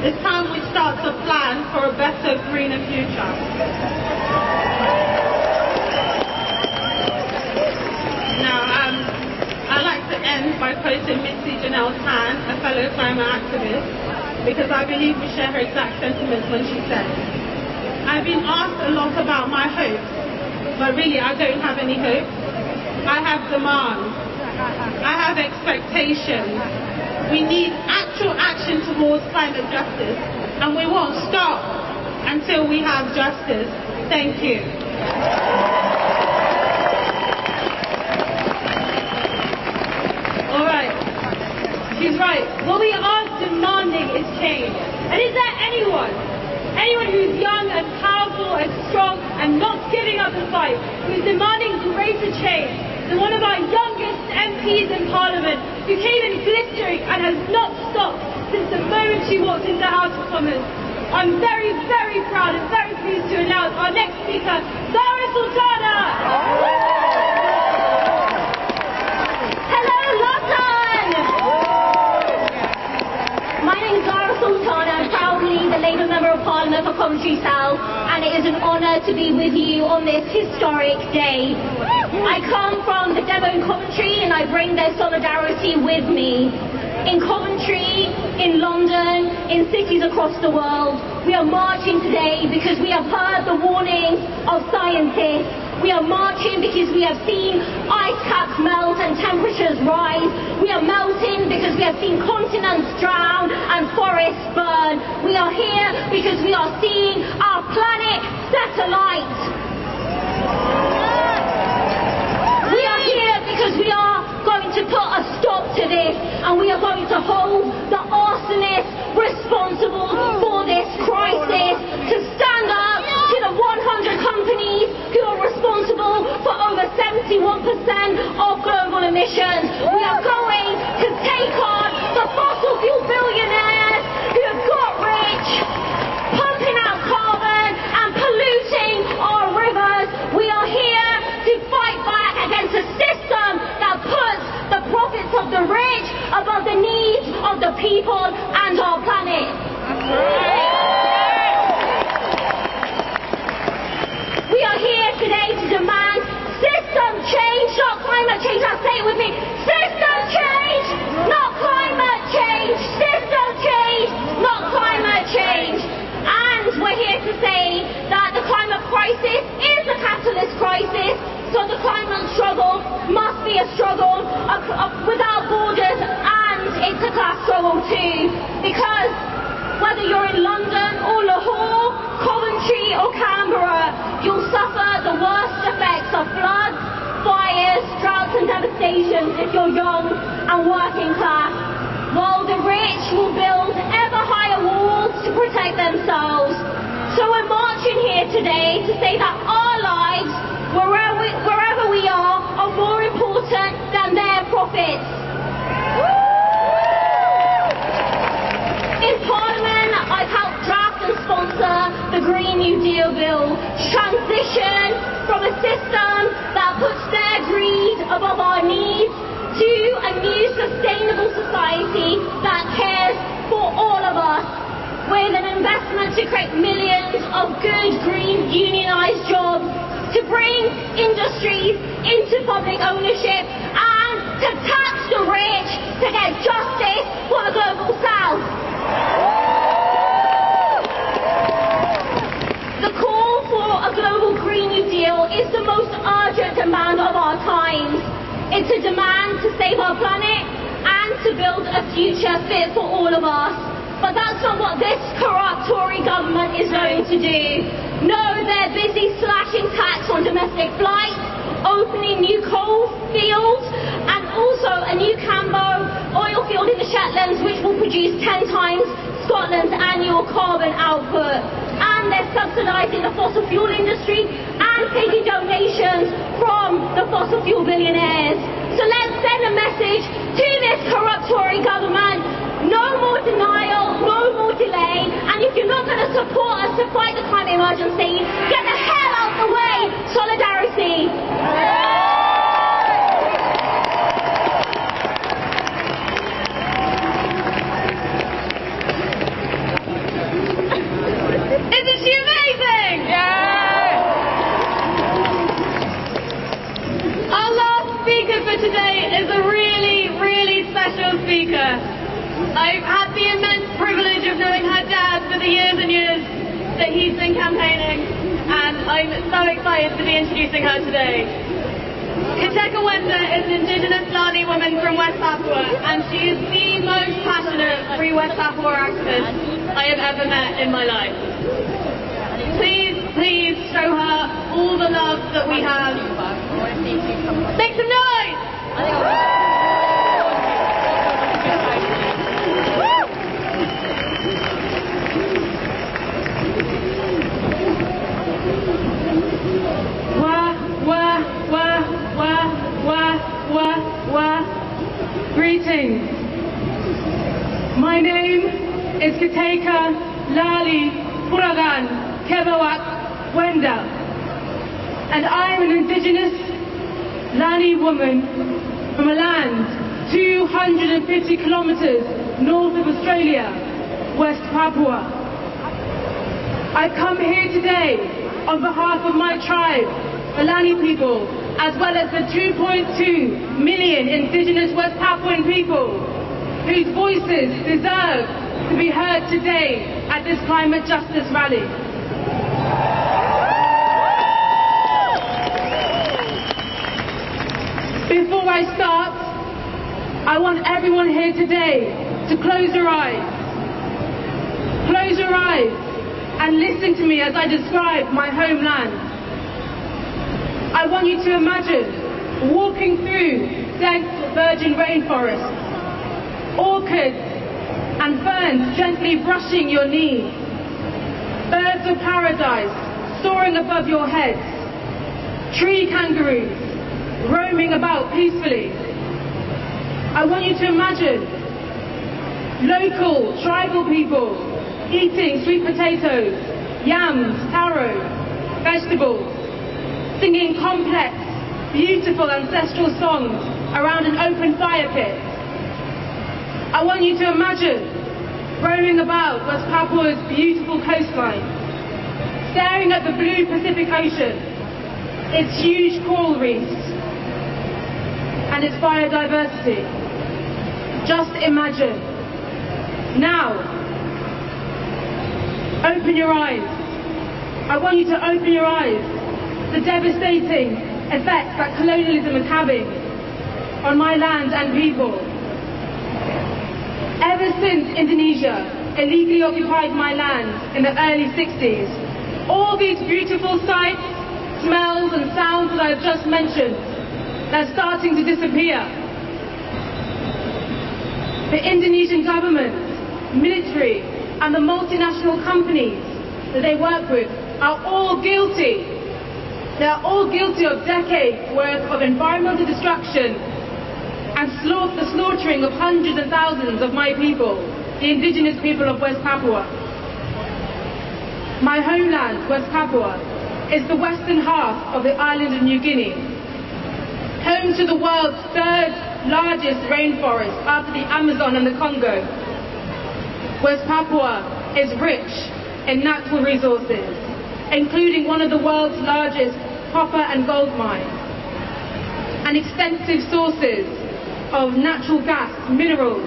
It's time we start to plan for a better, greener future. Now, I'd like to end by quoting Mitzi Janelle Tan, a fellow climate activist, because I believe we share her exact sentiments when she said, "I've been asked a lot about my hopes, but really I don't have any hopes. I have demands. I have expectations. We need actual action towards climate justice, and we won't stop until we have justice." Thank you. All right. She's right. What we are demanding is change. And is there anyone who's young and powerful and strong and not giving up the fight, who's demanding greater change than one of our youngest MPs in Parliament, who came in glistering and has not stopped since the moment she walked into the House of Commons? I'm very, very proud and very pleased to announce our next speaker, Zara Sultana! Hello, London! My name is Zara Sultana, proudly the Labour Member of Parliament for Coventry South, and it is an honour to be with you on this historic day. I come from the demo in Coventry and I bring their solidarity with me. In Coventry, in London, in cities across the world, we are marching today because we have heard the warnings of scientists. We are marching because we have seen ice caps melt and temperatures rise. We are melting because we have seen continents drown and forests burn. We are here because we are seeing our planet set alight. We are here because we are going to put a stop to this, and we are going to hold the arsonists responsible for this crisis to stand up to the 100 companies who are responsible for over 71% of global emissions. We are going to take on the fossil fuel billionaires who have got rich, pumping out carbon and polluting our rivers. We are here to fight back against a system that puts the profits of the rich above the needs of the people and our planet. We are here today to demand system change, not climate change. Now say it with me. System change, not climate change. System change, not climate change. And we're here to say that the climate crisis is a capitalist crisis, so the climate struggle must be a struggle without borders, and it's a class struggle too, because whether you're in London or Lahore, Coventry or Canberra, you'll suffer the worst effects of floods, fires, droughts and devastation if you're young and working class, while the rich will build ever higher walls to protect themselves. So we're marching here today to say that our lives, wherever we are more important Green New Deal bill transition from a system that puts their greed above our needs to a new sustainable society that cares for all of us, with an investment to create millions of good green unionised jobs, to bring industries into public ownership, and to tax the rich to get justice for the global south. The call for a global Green New Deal is the most urgent demand of our times. It's a demand to save our planet and to build a future fit for all of us. But that's not what this corrupt Tory government is going to do. No, they're busy slashing tax on domestic flights, opening new coal fields, and also a new Cambo oil field in the Shetlands, which will produce 10 times Scotland's annual carbon output. And they're subsidising the fossil fuel industry and taking donations from the fossil fuel billionaires. So let's send a message to this corrupt Tory government: no more denial, no more delay, and if you're not going to support us to fight the climate emergency, get the hell out of the way. Solidarity. Isn't she amazing? Yeah! Our last speaker for today is a really, really special speaker. I've had the immense privilege of knowing her dad for the years and years that he's been campaigning, and I'm so excited to be introducing her today. Kiteka Wenda is an Indigenous Lani woman from West Papua, and she is the most passionate Free West Papua activist I have ever met in my life. Please, please show her all the love that we have. Make some noise! Greetings. My name is Kiteka Lali Puragan Kebawak Wenda, and I am an Indigenous Lani woman from a land 250 kilometres north of Australia, West Papua. I've come here today on behalf of my tribe, the Lani people, as well as the 2.2 million Indigenous West Papuan people whose voices deserve to be heard today at this climate justice rally. Before I start, I want everyone here today to close your eyes. Close your eyes and listen to me as I describe my homeland. I want you to imagine walking through dense virgin rainforests, orchids and ferns gently brushing your knees, birds of paradise soaring above your heads, tree kangaroos roaming about peacefully. I want you to imagine local tribal people eating sweet potatoes, yams, taro, vegetables, singing complex, beautiful ancestral songs around an open fire pit. I want you to imagine roaming about West Papua's beautiful coastline, staring at the blue Pacific Ocean, its huge coral reefs, and its biodiversity. Just imagine. Now, open your eyes. I want you to open your eyes. The devastating effects that colonialism is having on my land and people. Ever since Indonesia illegally occupied my land in the early 60s, all these beautiful sights, smells and sounds that I've just mentioned, they're starting to disappear. The Indonesian government, military and the multinational companies that they work with are all guilty. They are all guilty of decades worth of environmental destruction and the slaughtering of hundreds and thousands of my people, the Indigenous people of West Papua. My homeland, West Papua, is the western half of the island of New Guinea, home to the world's third largest rainforest after the Amazon and the Congo. West Papua is rich in natural resources, including one of the world's largest copper and gold mines, and extensive sources of natural gas, minerals,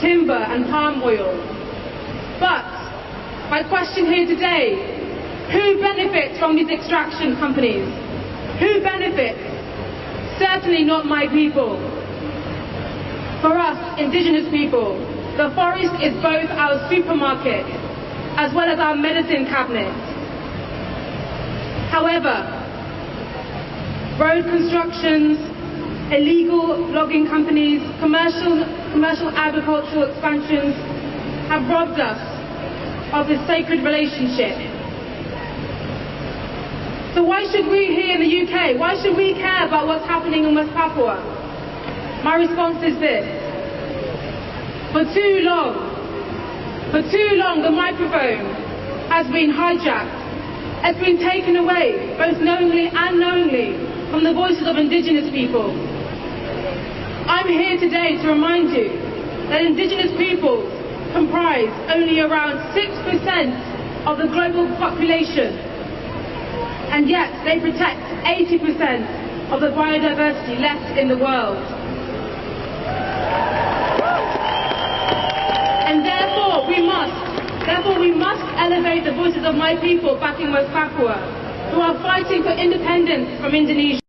timber and palm oil. But my question here today, who benefits from these extraction companies? Who benefits? Certainly not my people. For us, indigenous people, the forest is both our supermarket as well as our medicine cabinet. However, road constructions, illegal logging companies, commercial agricultural expansions have robbed us of this sacred relationship. So why should we here in the UK, why should we care about what's happening in West Papua? My response is this. For too long, the microphone has been hijacked, has been taken away, both knowingly and unknowingly, from the voices of indigenous people. I'm here today to remind you that indigenous peoples comprise only around 6% of the global population, and yet they protect 80% of the biodiversity left in the world. And therefore we must elevate the voices of my people back in West Papua, who are fighting for independence from Indonesia.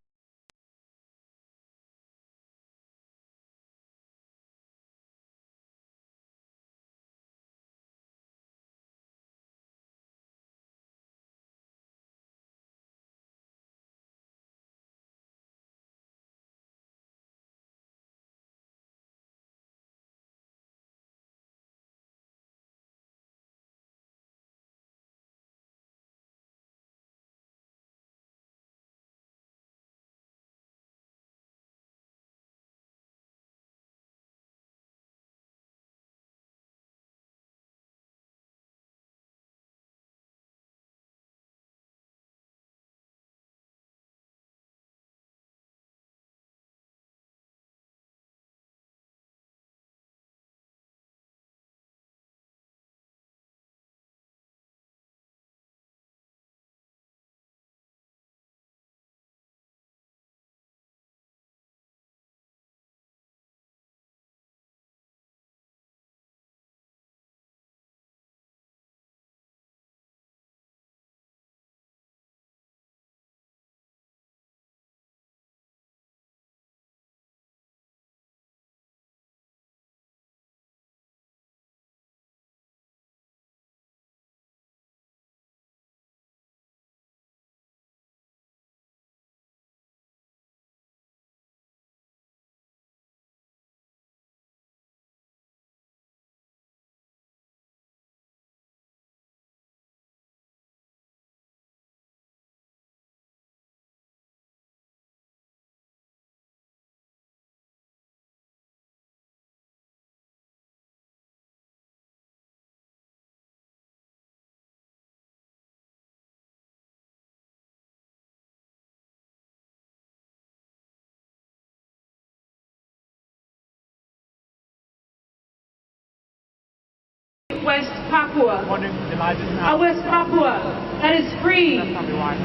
West Papua, a West Papua that is free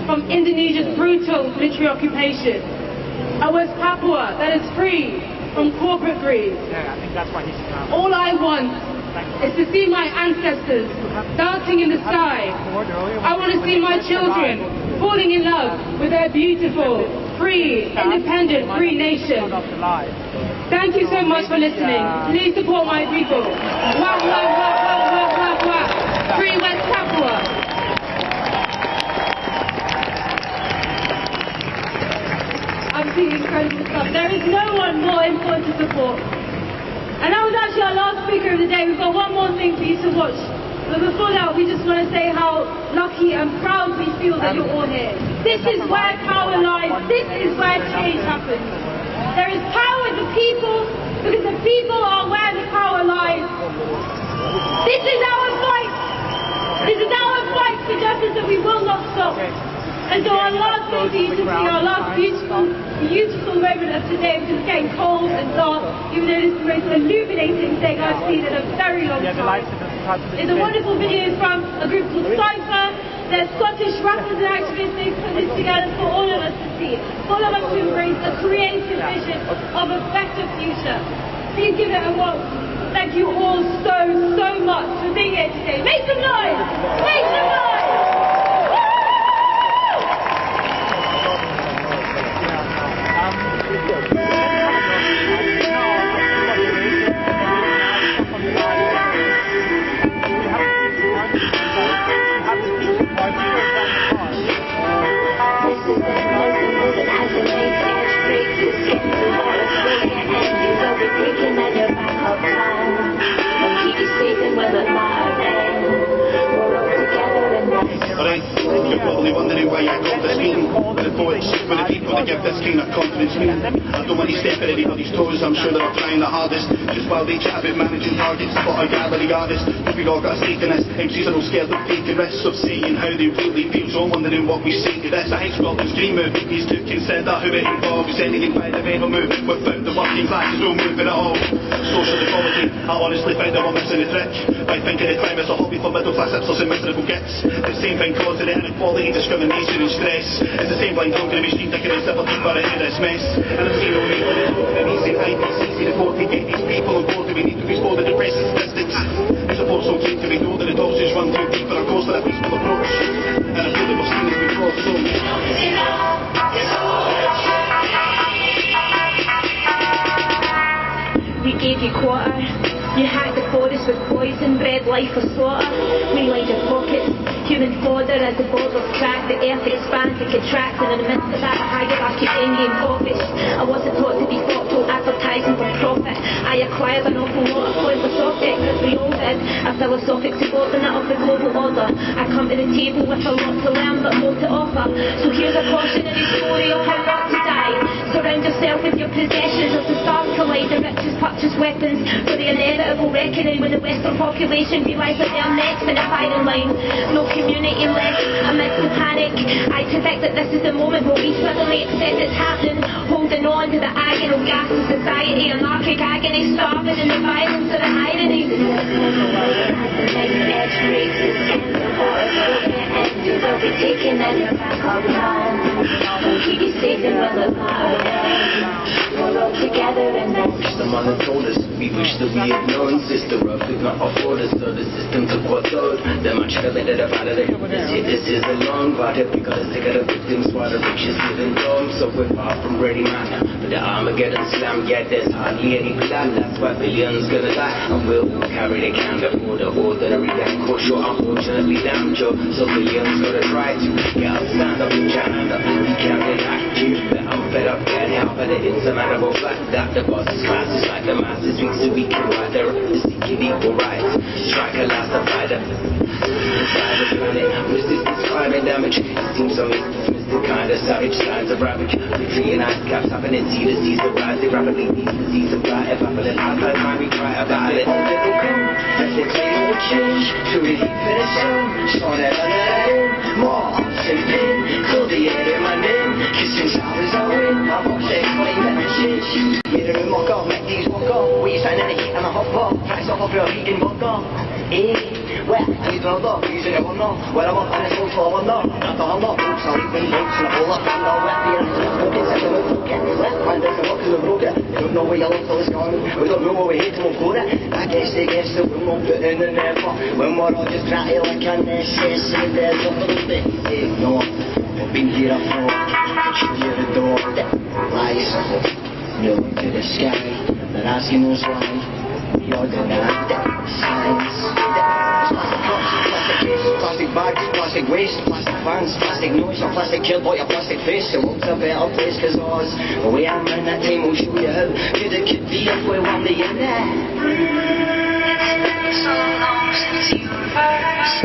from Indonesia's brutal military occupation, a West Papua that is free from corporate greed. All I want is to see my ancestors dancing in the sky. I want to see my children falling in love with their beautiful, free, independent, free nation. Thank you so much for listening. Please support my people. Wah, wah, wah, wah, wah, wah, wah. Free West Papua. Absolutely incredible stuff. There is no one more important to support. And that was actually our last speaker of the day. We've got one more thing for you to watch. But before that, we just want to say how lucky and proud we feel that you're all here. This is where power lies. This is where change happens. There is power in the people, because the people are where the power lies. This is our fight. This is our fight. fight for justice that we will not stop. And so our last beautiful moment of today, which is getting cold and dark, even though this is the most illuminating thing I've seen in a very long time, is a wonderful video from a group called Cypher. They're Scottish rappers and activists. They put this together for all of us to see, for all of us to embrace a creative vision of a better future. Please give it a watch. Thank you all so much for being here today. Make some noise! Make some noise! You're probably wondering why I got this meeting with the poets, with the people that give this kind of confidence me. I don't want to step on anybody's toes, I'm sure they're trying the hardest. Just while they chat about managing targets, but a gallery artist, we've all got a stake in this. MCs are all scared of taking risks, of saying how they really feel, so I'm wondering what we say to this. I think Scotland's dream movement needs to consider who it involves. Any environmental movement without the working classes, no movement at all. Social equality, I honestly think that we're missing the trick by thinking the climate's a hobby for middle class hipsters and miserable gits. The same thing causing the inequality, discrimination and stress. It's the same blind hunger to be street thinking it's never deeper into this mess. And I've seen no need for this open and easy IPCC report to get these people on board. Do we need to restore the depressing statistics? The support's so keen to ignore that the talks just run too deep for a course for a peaceful approach. And I feel that we've seen this before, so we gave you quarter. You hacked the forest with poison, bred life for slaughter. We lined your pockets, human fodder as the borders crack. The earth expands and contracts, and in the midst of that, a hierarchy Indian office. I wasn't taught to be thoughtful, advertising for profit. I acquired an awful lot of pointless objects, as we all did. A philosophic subordinate of the global order. I come to the table with a lot to learn, but more to offer. So here's a cautionary story of how not to die. Surround yourself with your possessions as the stars collide. The richest purchase weapons for the inevitable reckoning when the Western population realise that they're next in the firing line. No community left amidst the panic. I predict that this is the moment where we suddenly accept it's happening, holding on to the agonal gas of society, anarchic agony, starving in the violence of the irony. You will be taken as your backup plan. We'll keep you safe and we'll look out. We're all together in this. The man that told us we wish that we had known. Sister of could not afford us, so the system took what's owed. The much committed about it. This is a long battle because they got the victims while the rich is living dumb. So we're far from ready, man. But the Armageddon slam, yet there's hardly any plan. That's why billions gonna die, and we'll carry the can before the ordinary damn court show. Unfortunately, damn Joe. So billions gotta try to get up, stand up, put your hand up. We can't relax you, but I'm fed up getting out. But it's a matter of fact that the boss's class is like the masses weak, so we can ride there, seeking equal rights. Strike a last divider. Inside the planet, resist this climate damage. It seems so dismissed the kind of savage signs of ravage. Retreating ice caps happening, see the seas are rising rapidly. These diseases are bright, evaporating high by time we cry about it. It'll come, as they say it will change. To relief in its own, start at another more simping, cool the air in my name. Kissing showers are in, I've got to explain that message. Mirror and mock up, make these walk up. We stand in the heat and a hot pot. Price off of your heating vodka. Well, I need to know that, using it or not. Where I want and it's all for or not. Not the whole lot, boots, I'll even boots and a whole lot of no wet beer. Looking set them up, get left hand down the rock because we're broke it. We don't know where your love till it's gone. We don't know where we're here till we've got it. I guess they guess that we'll not put in the effort. When we're all just chatty like a necessary, there's a little bit to ignore. We've been here before, show you the door. Lies, you look to the sky, they're asking us why. You're denied science. Plastic bags, plastic waste, plastic fans, plastic noise, or plastic killed by your plastic face. The world's a better place cause ours. The way I'm in that time will show you how good it could be if we won the internet. It's been so long since you first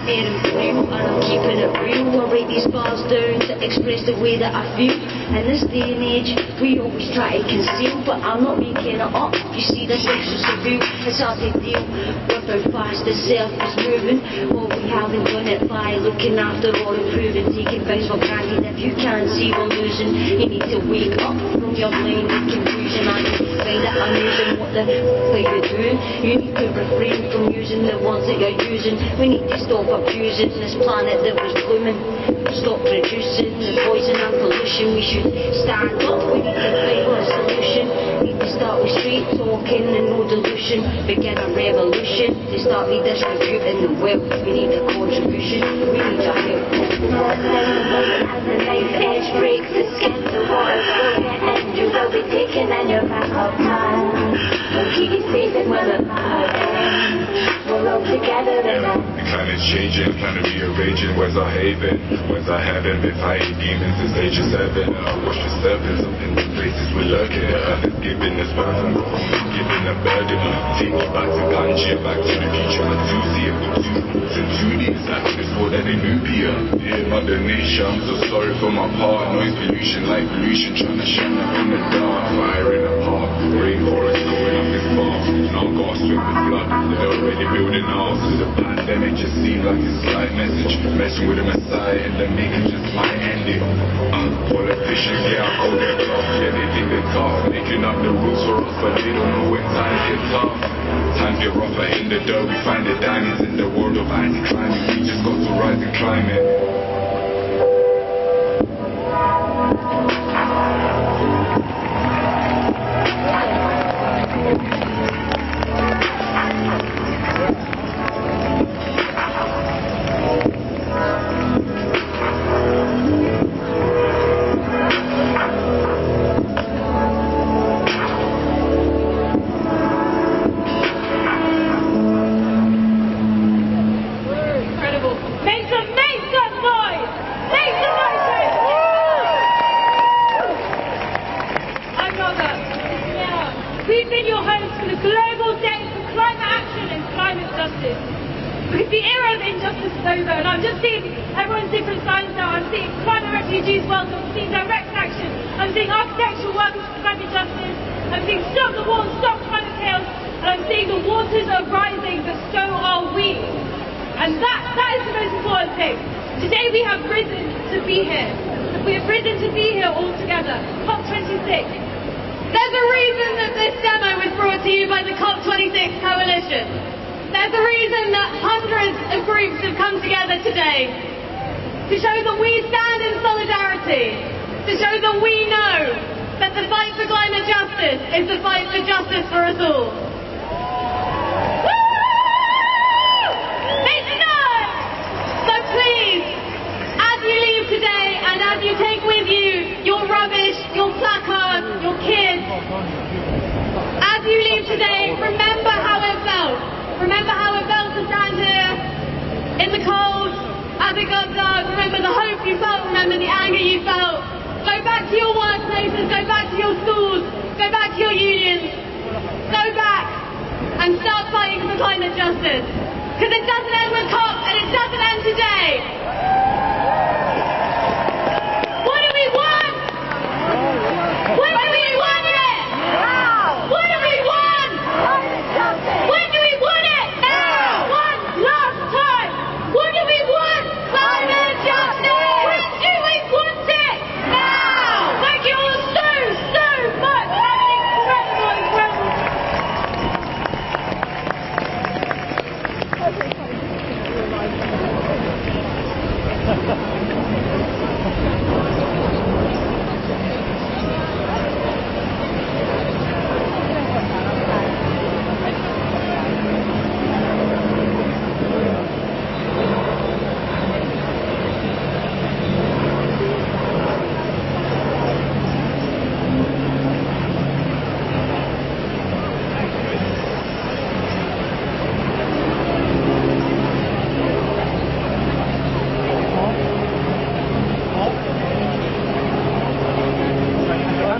made it real, and I'm keeping it real. I write these bars down to express the way that I feel. In this day and age, we always try to conceal, but I'm not making it up. You see, this life's so surreal, it's hard to deal with how fast the self is moving. Well, we haven't done it by looking after or improving, taking things for granted. If you can't see we're losing, you need to wake up from your blinded confusion. I find it amusing what the are you doing. You need to refrain from using the words that you're using. We need to stop abusing this planet that was blooming. Stop producing the poison and pollution. We should stand up, we need to find a solution. Need to start with straight talking and no delusion. Begin a revolution to start redistributing the wealth. We need a contribution, we need your help. As the knife edge breaks the skin, the waters will get end. You will be taken and you're back up time. We'll keep you safe and we'll we're all together again. The climate's changing, planet rearranging. Where's our haven? Where's our heaven? Been fighting demons since age of 7. Watch the serpents up in the places we're lurking. Earth is giving us birth and giving a burden. Take me back to Pangaea, back to the future. I do see it with 2 roots and 2 Ds. Like this more than a nubia. Dear Mother Nature, I'm so sorry for my part. Noise pollution, light pollution, trying to shine up in the dark. Fire in the park, rainforest going up this bar. Now I gotta swim with blood. They're already building ours. So the pandemic just seemed like a slight message. Messing with the Messiah and the making just might end it. Politicians, yeah, I call them tough. Yeah, they think they're tough. Making up the rules for us, but they don't know when times get tough. Times get rougher in the dirt. We find the diamonds in the world of anti-climate. We just got to rise and climb it. We've been your hosts for the Global Day for Climate Action and Climate Justice. Because the era of injustice is over, and I'm just seeing everyone's different signs now. I'm seeing climate refugees welcome, I'm seeing direct action, I'm seeing architectural workers for climate justice, I'm seeing stop the war, stop climate chaos, and I'm seeing the waters are rising, but so are we. And that is the most important thing. Today we have risen to be here. We have risen to be here all together. COP26. There's a reason that this demo was brought to you by the COP26 Coalition. There's a reason that hundreds of groups have come together today to show that we stand in solidarity, to show that we know that the fight for climate justice is the fight for justice for us all. Make some noise! So please, as you leave today and as you take with you your rubbish, your placards, your kids, as you leave today, remember how it felt. Remember how it felt to stand here in the cold as it got dark. Remember the hope you felt, remember the anger you felt. Go back to your workplaces, go back to your schools, go back to your unions. Go back and start fighting for climate justice. Because it doesn't end with COP and it doesn't end today. What do we want? When do we want it? Now. What do we want? When do we want it? Now. One last time. What do we want? Climate justice. When do we want it? Now. Thank you all so much. Have an incredible.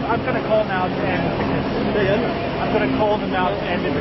I'm going to call now to end. I'm going to call them now to end it.